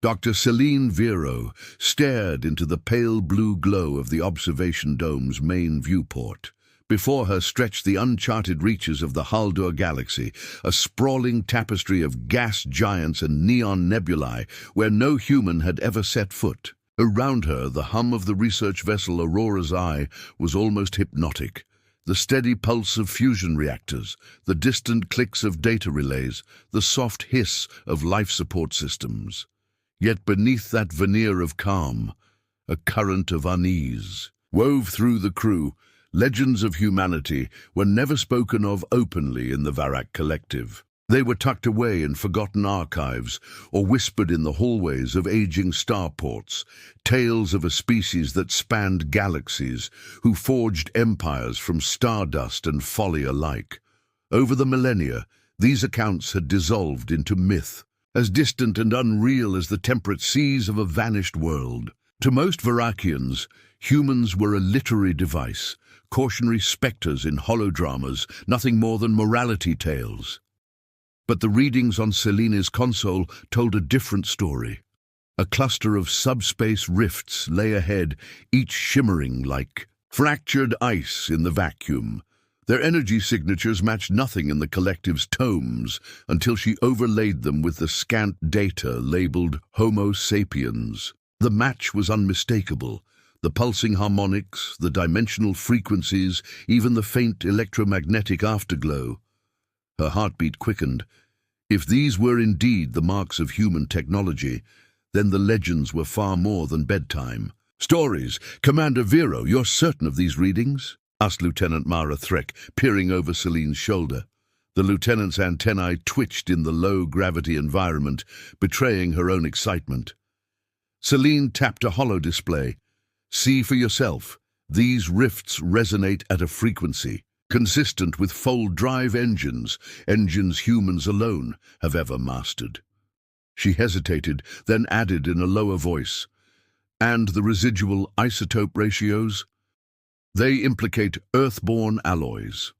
Dr. Celine Vero stared into the pale blue glow of the observation dome's main viewport. Before her stretched the uncharted reaches of the Haldur galaxy, a sprawling tapestry of gas giants and neon nebulae where no human had ever set foot. Around her, the hum of the research vessel Aurora's Eye was almost hypnotic. The steady pulse of fusion reactors, the distant clicks of data relays, the soft hiss of life support systems. Yet beneath that veneer of calm, a current of unease wove through the crew. Legends of humanity were never spoken of openly in the Varak collective. They were tucked away in forgotten archives or whispered in the hallways of aging starports, tales of a species that spanned galaxies, who forged empires from stardust and folly alike. Over the millennia, these accounts had dissolved into myth, as distant and unreal as the temperate seas of a vanished world. To most Varakians, humans were a literary device, cautionary spectres in holodramas, nothing more than morality tales. But the readings on Selene's console told a different story. A cluster of subspace rifts lay ahead, each shimmering like fractured ice in the vacuum. Their energy signatures matched nothing in the collective's tomes until she overlaid them with the scant data labeled Homo sapiens. The match was unmistakable. The pulsing harmonics, the dimensional frequencies, even the faint electromagnetic afterglow. Her heartbeat quickened. If these were indeed the marks of human technology, then the legends were far more than bedtime. Stories. Commander Vero, you're certain of these readings? Asked Lieutenant Mara Threk, peering over Celine's shoulder. The lieutenant's antennae twitched in the low-gravity environment, betraying her own excitement. Celine tapped a holodisplay. See for yourself. These rifts resonate at a frequency consistent with fold-drive engines humans alone have ever mastered. She hesitated, then added in a lower voice, and the residual isotope ratios? They implicate Earth-born alloys.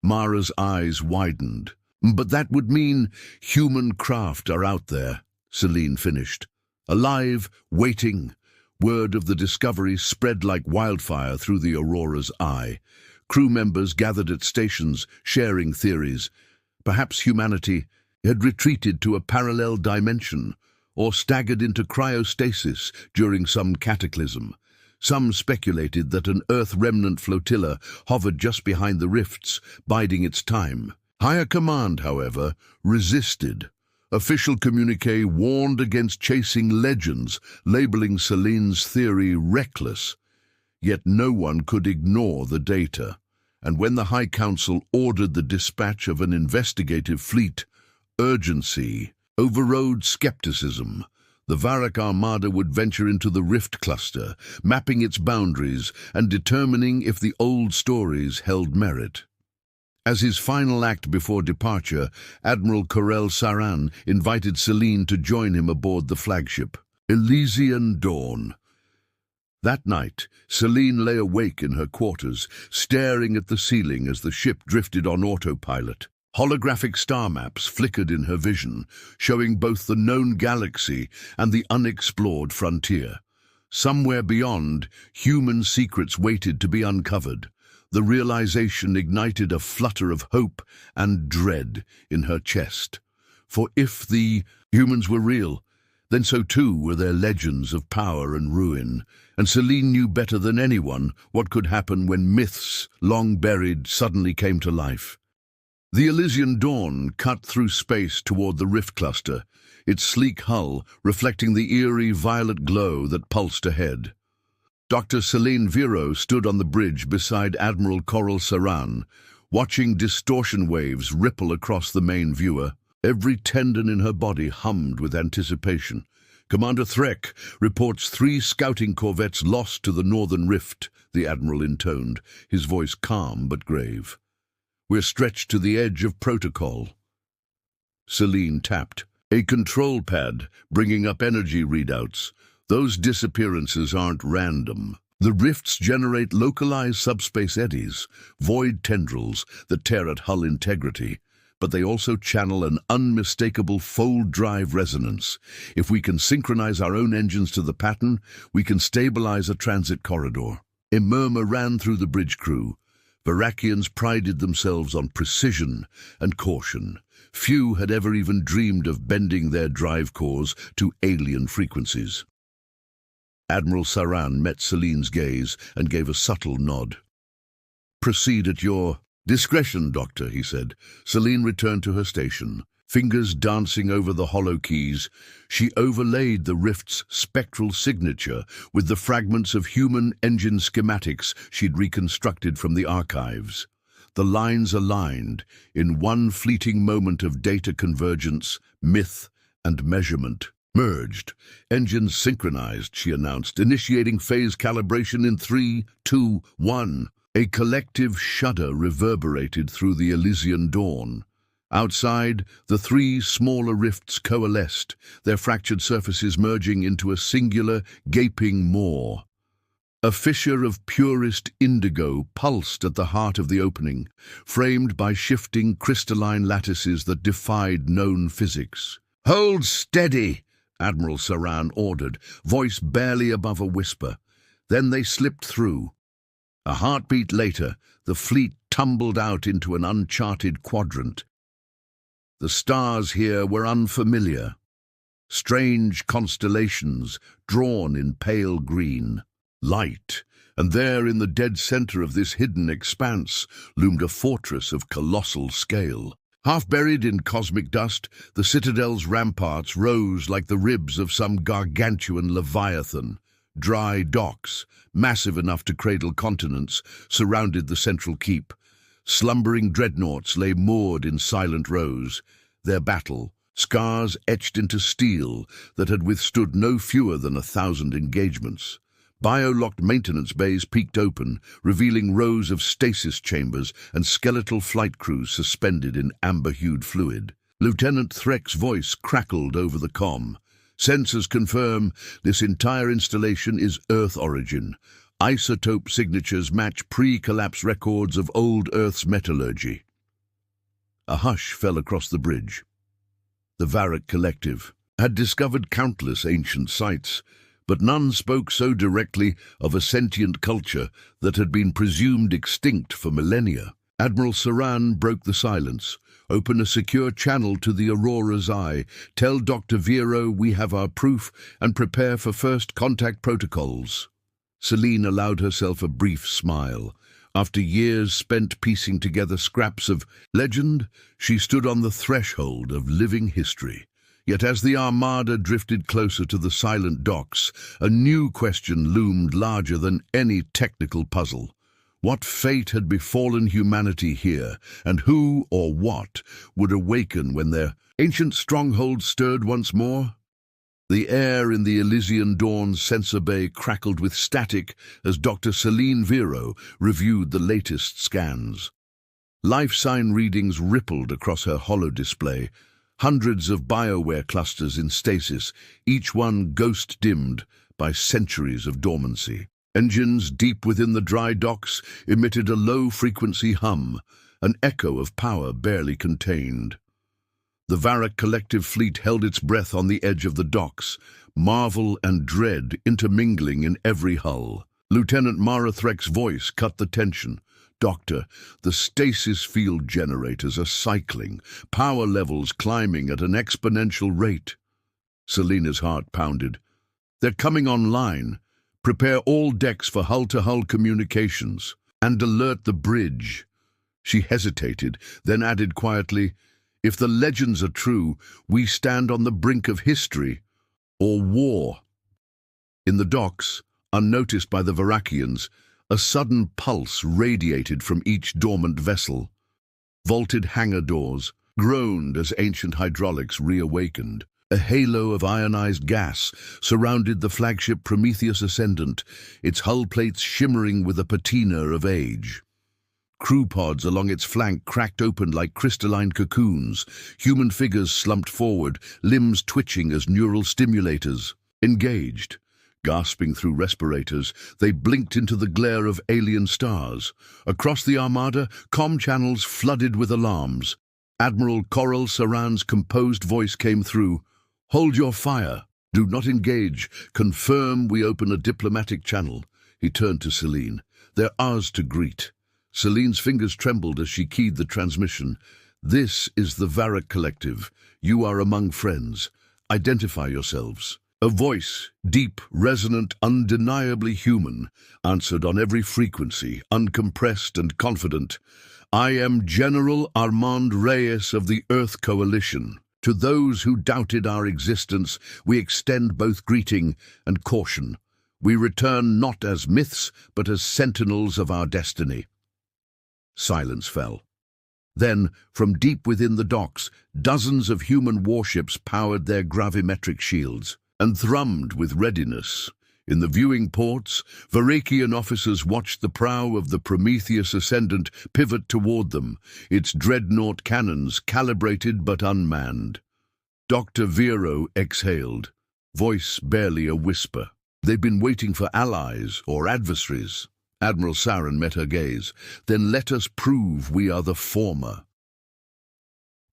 Mara's eyes widened. But that would mean human craft are out there, Celine finished. Alive, waiting. Word of the discovery spread like wildfire through the Aurora's Eye. Crew members gathered at stations, sharing theories. Perhaps humanity had retreated to a parallel dimension, or staggered into cryostasis during some cataclysm. Some speculated that an Earth remnant flotilla hovered just behind the rifts, biding its time. Higher command, however, resisted. Official communique warned against chasing legends, labeling Celine's theory reckless. Yet no one could ignore the data, and when the High Council ordered the dispatch of an investigative fleet, urgency overrode skepticism. The Varak Armada would venture into the Rift Cluster, mapping its boundaries and determining if the old stories held merit. As his final act before departure, Admiral Corel Saran invited Celine to join him aboard the flagship, Elysian Dawn. That night, Celine lay awake in her quarters, staring at the ceiling as the ship drifted on autopilot. Holographic star maps flickered in her vision, showing both the known galaxy and the unexplored frontier. Somewhere beyond, human secrets waited to be uncovered. The realization ignited a flutter of hope and dread in her chest. For if the humans were real, then so too were their legends of power and ruin, and Celine knew better than anyone what could happen when myths, long buried, suddenly came to life. The Elysian Dawn cut through space toward the Rift Cluster, its sleek hull reflecting the eerie violet glow that pulsed ahead. Dr. Celine Vero stood on the bridge beside Admiral Corel Saran, watching distortion waves ripple across the main viewer. Every tendon in her body hummed with anticipation. Commander Threk reports 3 scouting corvettes lost to the Northern Rift, the Admiral intoned, his voice calm but grave. We're stretched to the edge of protocol. Celine tapped. A control pad, bringing up energy readouts. Those disappearances aren't random. The rifts generate localized subspace eddies, void tendrils that tear at hull integrity. but they also channel an unmistakable fold drive resonance. If we can synchronize our own engines to the pattern, we can stabilize a transit corridor. A murmur ran through the bridge crew. Varakians prided themselves on precision and caution. Few had ever even dreamed of bending their drive cores to alien frequencies. Admiral Saran met Celine's gaze and gave a subtle nod. "Proceed at your discretion, Doctor," he said. Celine returned to her station. Fingers dancing over the hollow keys, she overlaid the rift's spectral signature with the fragments of human engine schematics she'd reconstructed from the archives. The lines aligned in one fleeting moment of data convergence, myth and measurement. Merged. Engines synchronized, she announced, initiating phase calibration in 3, 2, 1. A collective shudder reverberated through the Elysian dawn. Outside, the three smaller rifts coalesced, their fractured surfaces merging into a singular, gaping maw. A fissure of purest indigo pulsed at the heart of the opening, framed by shifting crystalline lattices that defied known physics. "Hold steady," Admiral Saran ordered, voice barely above a whisper. Then they slipped through. A heartbeat later, the fleet tumbled out into an uncharted quadrant. The stars here were unfamiliar. Strange constellations drawn in pale green. Light, and there in the dead center of this hidden expanse loomed a fortress of colossal scale. Half buried in cosmic dust, the citadel's ramparts rose like the ribs of some gargantuan leviathan. Dry docks, massive enough to cradle continents, surrounded the central keep. Slumbering dreadnoughts lay moored in silent rows. Their battle, scars etched into steel that had withstood no fewer than 1,000 engagements. Bio-locked maintenance bays peeked open, revealing rows of stasis chambers and skeletal flight crews suspended in amber-hued fluid. Lieutenant Threk's voice crackled over the comm. "Sensors confirm this entire installation is Earth origin. Isotope signatures match pre-collapse records of old Earth's metallurgy." A hush fell across the bridge. The Varak Collective had discovered countless ancient sites, but none spoke so directly of a sentient culture that had been presumed extinct for millennia. Admiral Saran broke the silence. "Open a secure channel to the Aurora's Eye. Tell Dr. Vero we have our proof and prepare for first contact protocols." Celine allowed herself a brief smile. After years spent piecing together scraps of legend, she stood on the threshold of living history. Yet as the Armada drifted closer to the silent docks, a new question loomed larger than any technical puzzle. What fate had befallen humanity here, and who or what would awaken when their ancient stronghold stirred once more? The air in the Elysian dawn's sensor bay crackled with static as Dr. Celine Vero reviewed the latest scans. Life sign readings rippled across her holodisplay, hundreds of bioware clusters in stasis, each one ghost-dimmed by centuries of dormancy. Engines deep within the dry docks emitted a low-frequency hum, an echo of power barely contained. The Varak Collective fleet held its breath on the edge of the docks, marvel and dread intermingling in every hull. Lieutenant Mara Threk's voice cut the tension. "Doctor, the stasis field generators are cycling, power levels climbing at an exponential rate." Selena's heart pounded. "They're coming online. Prepare all decks for hull-to-hull communications, and alert the bridge." She hesitated, then added quietly, "If the legends are true, we stand on the brink of history or war." In the docks, unnoticed by the Varakians, a sudden pulse radiated from each dormant vessel. Vaulted hangar doors groaned as ancient hydraulics reawakened. A halo of ionized gas surrounded the flagship Prometheus Ascendant, its hull plates shimmering with a patina of age. Crew pods along its flank cracked open like crystalline cocoons. Human figures slumped forward, limbs twitching as neural stimulators. Engaged, gasping through respirators, they blinked into the glare of alien stars. Across the Armada, comm channels flooded with alarms. Admiral Coral Saran's composed voice came through. "Hold your fire. Do not engage. Confirm we open a diplomatic channel." He turned to Celine. "They're ours to greet." Celine's fingers trembled as she keyed the transmission. "This is the Varrock Collective. You are among friends. Identify yourselves." A voice, deep, resonant, undeniably human, answered on every frequency, uncompressed and confident. "I am General Armand Reyes of the Earth Coalition. To those who doubted our existence, we extend both greeting and caution. We return not as myths, but as sentinels of our destiny." Silence fell. Then, from deep within the docks, dozens of human warships powered their gravimetric shields and thrummed with readiness. In the viewing ports, Varrakian officers watched the prow of the Prometheus Ascendant pivot toward them, its dreadnought cannons calibrated but unmanned. Dr. Vero exhaled, voice barely a whisper. "They've been waiting for allies or adversaries." Admiral Saran met her gaze. "Then let us prove we are the former."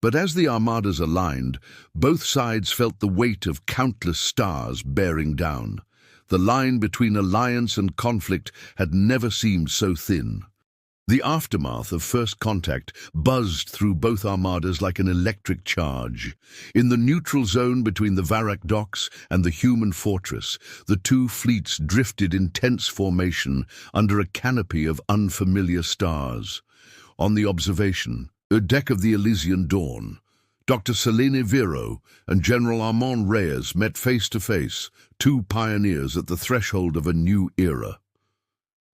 But as the armadas aligned, both sides felt the weight of countless stars bearing down. The line between alliance and conflict had never seemed so thin. The aftermath of first contact buzzed through both armadas like an electric charge. In the neutral zone between the Varrock docks and the human fortress, the two fleets drifted in tense formation under a canopy of unfamiliar stars. On the observation deck of the Elysian Dawn, Dr. Selene Vero and General Armand Reyes met face to face, two pioneers at the threshold of a new era.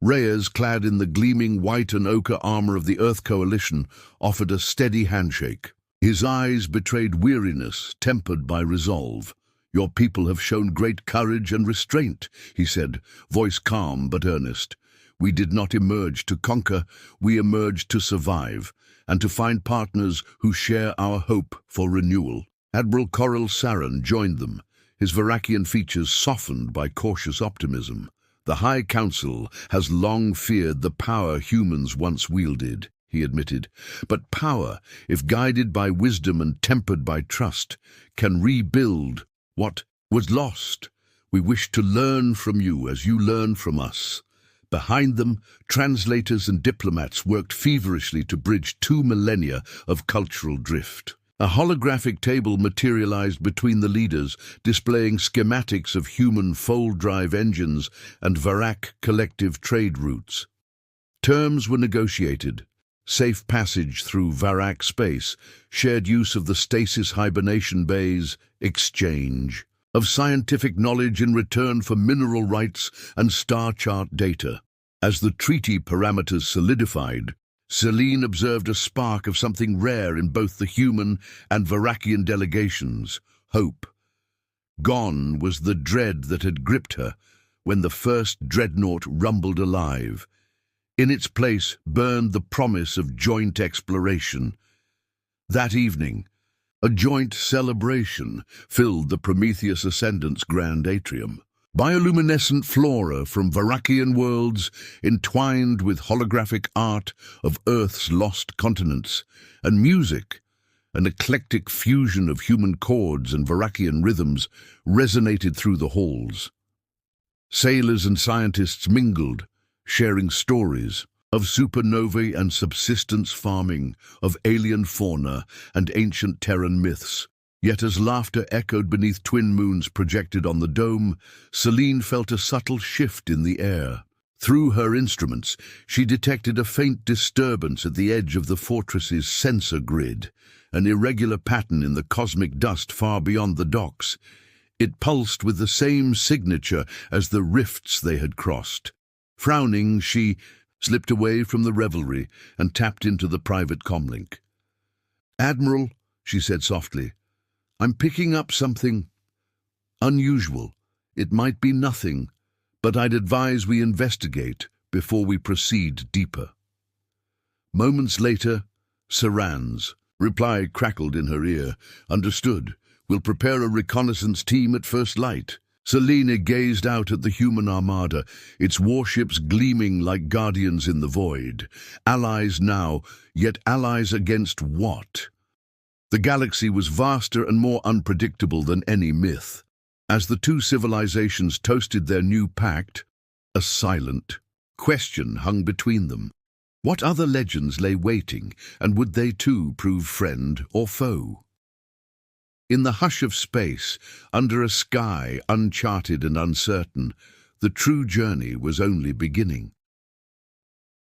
Reyes, clad in the gleaming white and ochre armor of the Earth Coalition, offered a steady handshake. His eyes betrayed weariness, tempered by resolve. "Your people have shown great courage and restraint," he said, voice calm but earnest. "We did not emerge to conquer, we emerged to survive, and to find partners who share our hope for renewal." Admiral Coral Saran joined them, his Varrakian features softened by cautious optimism. "The High Council has long feared the power humans once wielded," he admitted. "But power, if guided by wisdom and tempered by trust, can rebuild what was lost. We wish to learn from you as you learn from us." Behind them, translators and diplomats worked feverishly to bridge 2 millennia of cultural drift. A holographic table materialized between the leaders, displaying schematics of human fold-drive engines and Varrock collective trade routes. Terms were negotiated: safe passage through Varrock space, shared use of the stasis hibernation bays, exchange of scientific knowledge in return for mineral rights and star chart data. As the treaty parameters solidified, Celine observed a spark of something rare in both the human and Varrakian delegations: hope. Gone was the dread that had gripped her when the first dreadnought rumbled alive. In its place burned the promise of joint exploration. That evening, a joint celebration filled the Prometheus Ascendant's grand atrium. Bioluminescent flora from Varrakian worlds entwined with holographic art of Earth's lost continents, and music, an eclectic fusion of human chords and Varrakian rhythms, resonated through the halls. Sailors and scientists mingled, sharing stories of supernovae and subsistence farming, of alien fauna and ancient Terran myths. Yet as laughter echoed beneath twin moons projected on the dome, Celine felt a subtle shift in the air. Through her instruments, she detected a faint disturbance at the edge of the fortress's sensor grid, an irregular pattern in the cosmic dust far beyond the docks. It pulsed with the same signature as the rifts they had crossed. Frowning, she slipped away from the revelry and tapped into the private comlink. "Admiral," she said softly, "I'm picking up something unusual. It might be nothing, but I'd advise we investigate before we proceed deeper." Moments later, Saran's reply crackled in her ear. "Understood. We'll prepare a reconnaissance team at first light." Selene gazed out at the human armada, its warships gleaming like guardians in the void. Allies now, yet allies against what? The galaxy was vaster and more unpredictable than any myth. As the two civilizations toasted their new pact, a silent question hung between them. What other legends lay waiting, and would they too prove friend or foe? In the hush of space, under a sky uncharted and uncertain, the true journey was only beginning.